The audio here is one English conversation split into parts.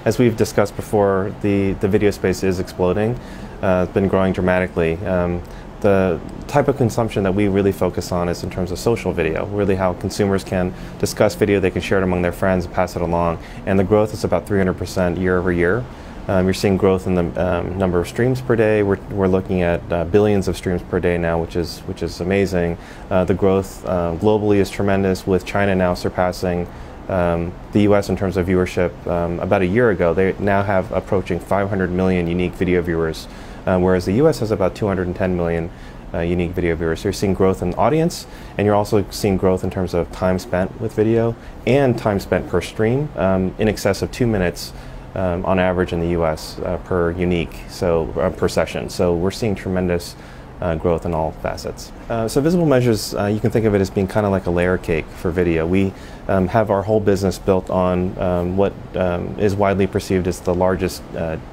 as we've discussed before, the video space is exploding. It's been growing dramatically. The type of consumption that we really focus on is in terms of social video, really how consumers can discuss video, they can share it among their friends, pass it along, and the growth is about 300% year over year. You're seeing growth in the number of streams per day. We're looking at billions of streams per day now, which is amazing. The growth globally is tremendous, with China now surpassing the US in terms of viewership. About a year ago, they now have approaching 500 million unique video viewers, whereas the US has about 210 million unique video viewers. So you're seeing growth in audience, and you're also seeing growth in terms of time spent with video and time spent per stream, in excess of 2 minutes on average in the US per unique, so per session. So we're seeing tremendous growth in all facets. So Visibile Measures, you can think of it as being kind of like a layer cake for video. We have our whole business built on what is widely perceived as the largest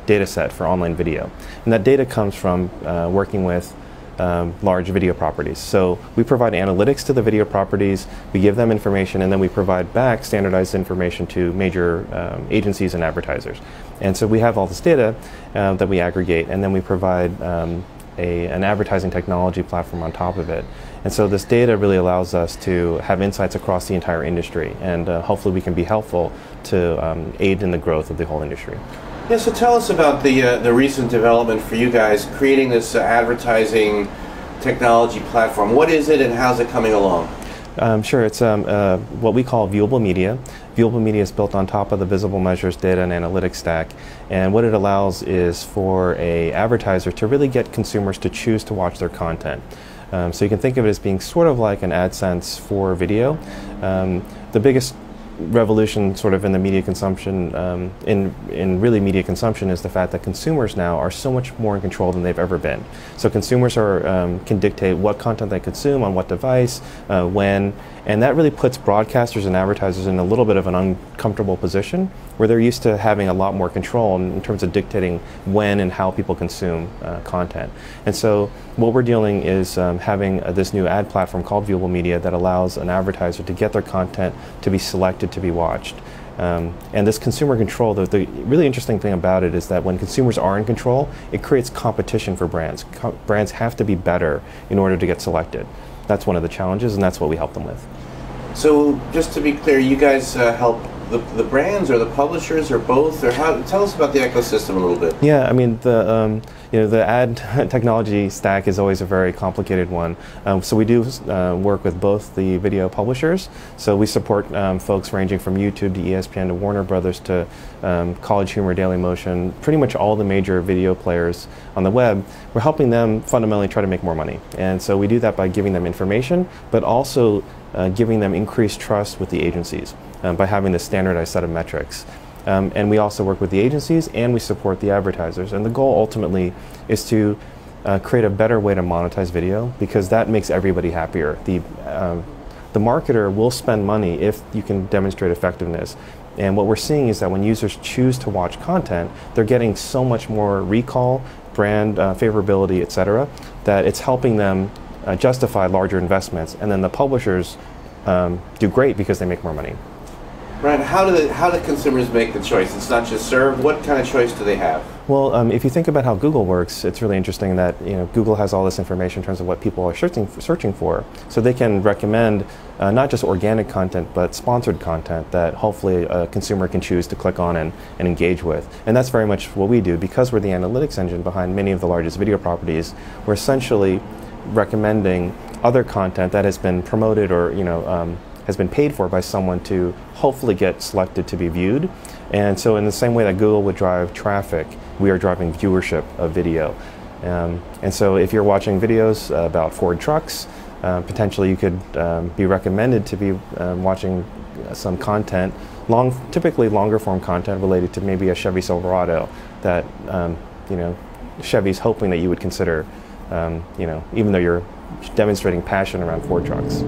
data set for online video. And that data comes from working with large video properties. So we provide analytics to the video properties, we give them information, and then we provide back standardized information to major agencies and advertisers. And so we have all this data that we aggregate, and then we provide an advertising technology platform on top of it. And so this data really allows us to have insights across the entire industry, and hopefully we can be helpful to aid in the growth of the whole industry. Yeah, so tell us about the recent development for you guys creating this advertising technology platform. What is it and how's it coming along? Sure, it's what we call viewable media. Viewable media is built on top of the Visibile Measures data and analytics stack, and what it allows is for an advertiser to really get consumers to choose to watch their content. So you can think of it as being sort of like an AdSense for video. The biggest revolution sort of in the media consumption, in really media consumption, is the fact that consumers now are so much more in control than they've ever been. So consumers can dictate what content they consume on what device, when, and that really puts broadcasters and advertisers in a little bit of an uncomfortable position where they're used to having a lot more control in terms of dictating when and how people consume content. And so what we're doing is having this new ad platform called Viewable Media that allows an advertiser to get their content to be selected to be watched. And this consumer control, the really interesting thing about it is that when consumers are in control, it creates competition for brands. Brands have to be better in order to get selected. That's one of the challenges, and that's what we help them with. So just to be clear, you guys help the brands or the publishers or both, or how? Tell us about the ecosystem a little bit. Yeah, I mean the ad technology stack is always a very complicated one. So we do work with both the video publishers. So we support folks ranging from YouTube to ESPN to Warner Brothers to College Humor, Daily Motion, pretty much all the major video players on the web. We're helping them fundamentally try to make more money, and so we do that by giving them information, but also giving them increased trust with the agencies by having this standardized set of metrics. And we also work with the agencies, and we support the advertisers. And the goal ultimately is to create a better way to monetize video, because that makes everybody happier. The marketer will spend money if you can demonstrate effectiveness. And what we're seeing is that when users choose to watch content, they're getting so much more recall, brand favorability, etc., that it's helping them justify larger investments. And then the publishers do great because they make more money. Right. How do consumers make the choice? It's not just served. What kind of choice do they have? Well, if you think about how Google works, it's really interesting that Google has all this information in terms of what people are searching for. So they can recommend not just organic content, but sponsored content that hopefully a consumer can choose to click on and engage with. And that's very much what we do. Because we're the analytics engine behind many of the largest video properties, we're essentially recommending other content that has been promoted or has been paid for by someone to hopefully get selected to be viewed. And so in the same way that Google would drive traffic, we are driving viewership of video. And so if you're watching videos about Ford trucks, potentially you could be recommended to be watching some content, typically longer form content related to maybe a Chevy Silverado that Chevy's hoping that you would consider, even though you're demonstrating passion around Ford trucks.